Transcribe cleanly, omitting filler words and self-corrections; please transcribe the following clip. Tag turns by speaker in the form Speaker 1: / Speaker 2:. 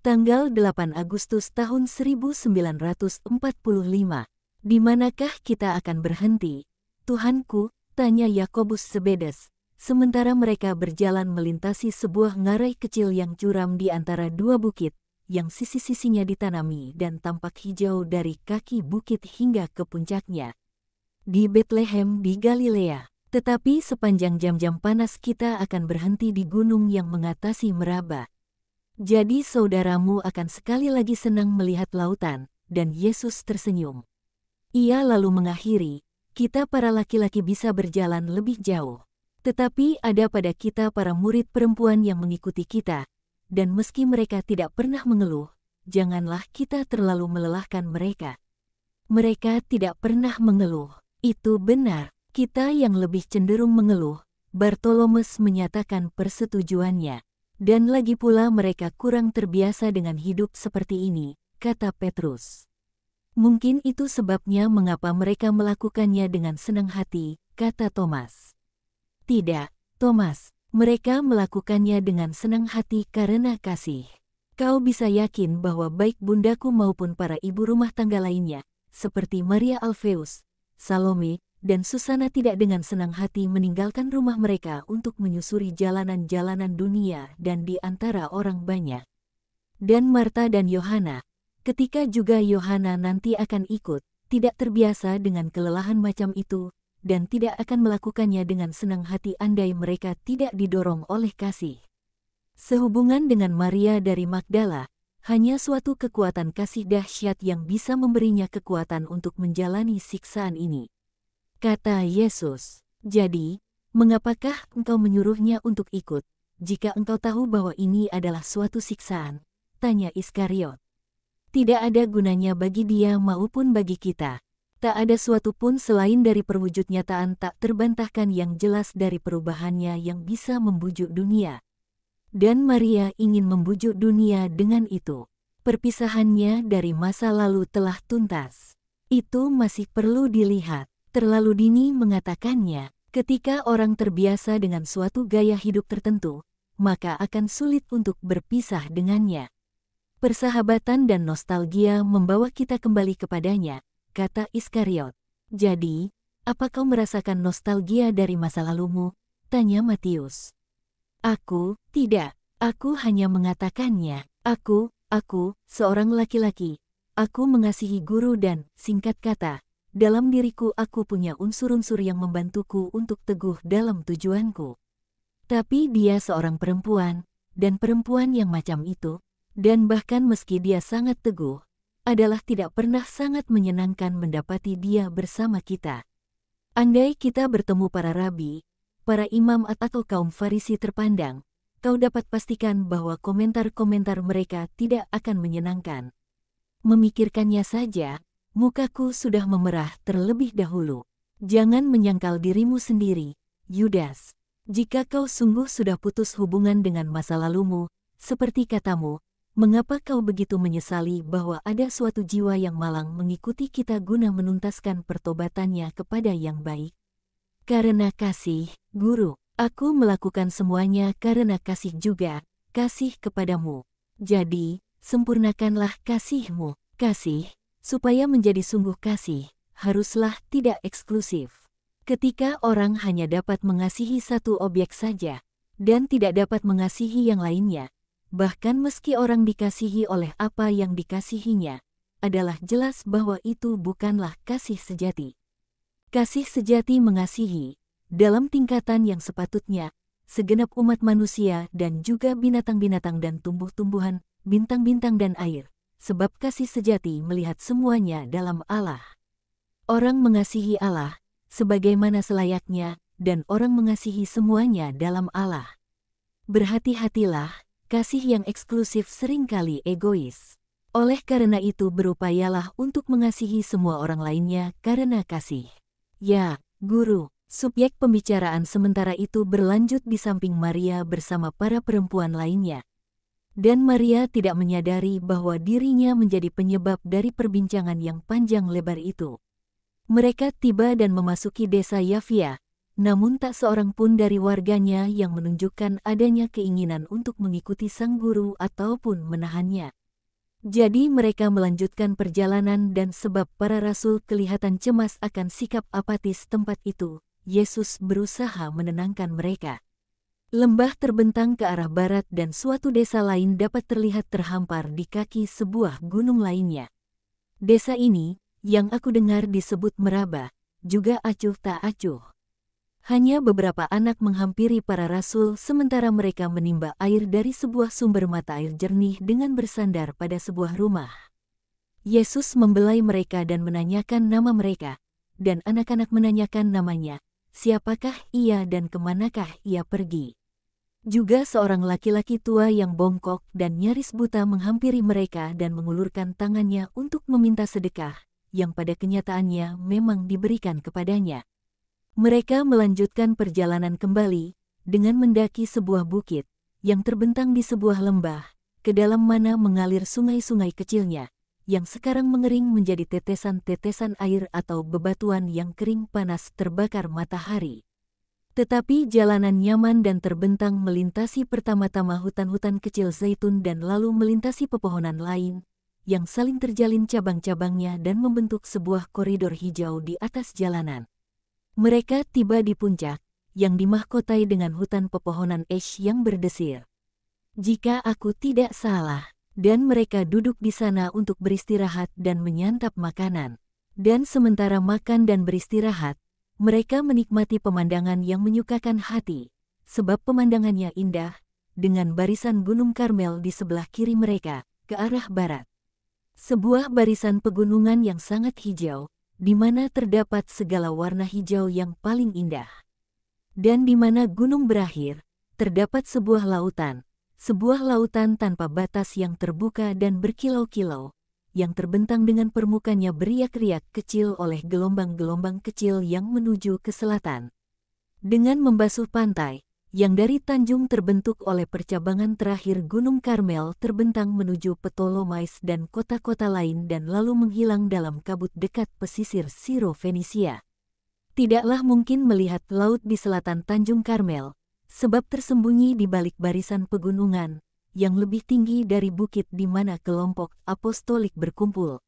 Speaker 1: Tanggal 8 Agustus tahun 1945. Di manakah kita akan berhenti, Tuhanku? Tanya Yakobus Zebedes, sementara mereka berjalan melintasi sebuah ngarai kecil yang curam di antara dua bukit, yang sisi-sisinya ditanami dan tampak hijau dari kaki bukit hingga ke puncaknya. Di Bethlehem di Galilea. Tetapi sepanjang jam-jam panas kita akan berhenti di gunung yang mengatasi Meraba. Jadi saudaramu akan sekali lagi senang melihat lautan, dan Yesus tersenyum. Ia lalu mengakhiri, kita para laki-laki bisa berjalan lebih jauh. Tetapi ada pada kita para murid perempuan yang mengikuti kita, dan meski mereka tidak pernah mengeluh, janganlah kita terlalu melelahkan mereka. Mereka tidak pernah mengeluh, itu benar. Kita yang lebih cenderung mengeluh, Bartolomeus menyatakan persetujuannya. Dan lagi pula mereka kurang terbiasa dengan hidup seperti ini, kata Petrus. Mungkin itu sebabnya mengapa mereka melakukannya dengan senang hati, kata Thomas. Tidak, Thomas, mereka melakukannya dengan senang hati karena kasih. Kau bisa yakin bahwa baik bundaku maupun para ibu rumah tangga lainnya, seperti Maria Alpheus, Salome, dan Susana tidak dengan senang hati meninggalkan rumah mereka untuk menyusuri jalanan-jalanan dunia dan di antara orang banyak. Dan Marta dan Yohana, ketika juga Yohana nanti akan ikut, tidak terbiasa dengan kelelahan macam itu, dan tidak akan melakukannya dengan senang hati andai mereka tidak didorong oleh kasih. Sehubungan dengan Maria dari Magdala, hanya suatu kekuatan kasih dahsyat yang bisa memberinya kekuatan untuk menjalani siksaan ini. Kata Yesus, jadi, mengapakah engkau menyuruhnya untuk ikut, jika engkau tahu bahwa ini adalah suatu siksaan? Tanya Iskariot. Tidak ada gunanya bagi dia maupun bagi kita. Tak ada suatu pun selain dari perwujud nyataan tak terbantahkan yang jelas dari perubahannya yang bisa membujuk dunia. Dan Maria ingin membujuk dunia dengan itu. Perpisahannya dari masa lalu telah tuntas. Itu masih perlu dilihat. Terlalu dini mengatakannya, ketika orang terbiasa dengan suatu gaya hidup tertentu, maka akan sulit untuk berpisah dengannya. Persahabatan dan nostalgia membawa kita kembali kepadanya, kata Iskariot. Jadi, apa kau merasakan nostalgia dari masa lalumu? Tanya Matius. Aku, tidak. Aku hanya mengatakannya. Aku, seorang laki-laki. Aku mengasihi guru dan, singkat kata, dalam diriku aku punya unsur-unsur yang membantuku untuk teguh dalam tujuanku. Tapi dia seorang perempuan, dan perempuan yang macam itu, dan bahkan meski dia sangat teguh, adalah tidak pernah sangat menyenangkan mendapati dia bersama kita. Andai kita bertemu para rabi, para imam atau kaum Farisi terpandang, kau dapat pastikan bahwa komentar-komentar mereka tidak akan menyenangkan. Memikirkannya saja, mukaku sudah memerah terlebih dahulu. Jangan menyangkal dirimu sendiri, Yudas. Jika kau sungguh sudah putus hubungan dengan masa lalumu, seperti katamu, mengapa kau begitu menyesali bahwa ada suatu jiwa yang malang mengikuti kita guna menuntaskan pertobatannya kepada yang baik? Karena kasih, Guru, aku melakukan semuanya karena kasih juga, kasih kepadamu. Jadi, sempurnakanlah kasihmu, kasih. Supaya menjadi sungguh kasih, haruslah tidak eksklusif. Ketika orang hanya dapat mengasihi satu objek saja, dan tidak dapat mengasihi yang lainnya, bahkan meski orang dikasihi oleh apa yang dikasihinya, adalah jelas bahwa itu bukanlah kasih sejati. Kasih sejati mengasihi, dalam tingkatan yang sepatutnya, segenap umat manusia dan juga binatang-binatang dan tumbuh-tumbuhan, bintang-bintang dan air. Sebab kasih sejati melihat semuanya dalam Allah. Orang mengasihi Allah, sebagaimana selayaknya, dan orang mengasihi semuanya dalam Allah. Berhati-hatilah, kasih yang eksklusif seringkali egois. Oleh karena itu berupayalah untuk mengasihi semua orang lainnya karena kasih. Ya, Guru, subjek pembicaraan sementara itu berlanjut di samping Maria bersama para perempuan lainnya. Dan Maria tidak menyadari bahwa dirinya menjadi penyebab dari perbincangan yang panjang lebar itu. Mereka tiba dan memasuki desa Yafia, namun tak seorang pun dari warganya yang menunjukkan adanya keinginan untuk mengikuti sang guru ataupun menahannya. Jadi mereka melanjutkan perjalanan dan sebab para rasul kelihatan cemas akan sikap apatis tempat itu, Yesus berusaha menenangkan mereka. Lembah terbentang ke arah barat dan suatu desa lain dapat terlihat terhampar di kaki sebuah gunung lainnya. Desa ini, yang aku dengar disebut Meraba, juga acuh tak acuh. Hanya beberapa anak menghampiri para rasul sementara mereka menimba air dari sebuah sumber mata air jernih dengan bersandar pada sebuah rumah. Yesus membelai mereka dan menanyakan nama mereka, dan anak-anak menanyakan namanya, siapakah ia dan kemanakah ia pergi. Juga seorang laki-laki tua yang bongkok dan nyaris buta menghampiri mereka dan mengulurkan tangannya untuk meminta sedekah, yang pada kenyataannya memang diberikan kepadanya. Mereka melanjutkan perjalanan kembali, dengan mendaki sebuah bukit, yang terbentang di sebuah lembah, ke dalam mana mengalir sungai-sungai kecilnya, yang sekarang mengering menjadi tetesan-tetesan air atau bebatuan yang kering panas terbakar matahari. Tetapi jalanan nyaman dan terbentang melintasi pertama-tama hutan-hutan kecil zaitun dan lalu melintasi pepohonan lain, yang saling terjalin cabang-cabangnya dan membentuk sebuah koridor hijau di atas jalanan. Mereka tiba di puncak, yang dimahkotai dengan hutan pepohonan ash yang berdesir. Jika aku tidak salah, dan mereka duduk di sana untuk beristirahat dan menyantap makanan. Dan sementara makan dan beristirahat, mereka menikmati pemandangan yang menyukakan hati, sebab pemandangannya indah, dengan barisan Gunung Karmel di sebelah kiri mereka, ke arah barat. Sebuah barisan pegunungan yang sangat hijau, di mana terdapat segala warna hijau yang paling indah. Dan di mana gunung berakhir, terdapat sebuah lautan tanpa batas yang terbuka dan berkilau-kilau, yang terbentang dengan permukaannya beriak-riak kecil oleh gelombang-gelombang kecil yang menuju ke selatan. Dengan membasuh pantai, yang dari Tanjung terbentuk oleh percabangan terakhir Gunung Karmel terbentang menuju Ptolemais dan kota-kota lain dan lalu menghilang dalam kabut dekat pesisir Siro Fenisia. Tidaklah mungkin melihat laut di selatan Tanjung Karmel, sebab tersembunyi di balik barisan pegunungan, yang lebih tinggi dari bukit di mana kelompok apostolik berkumpul.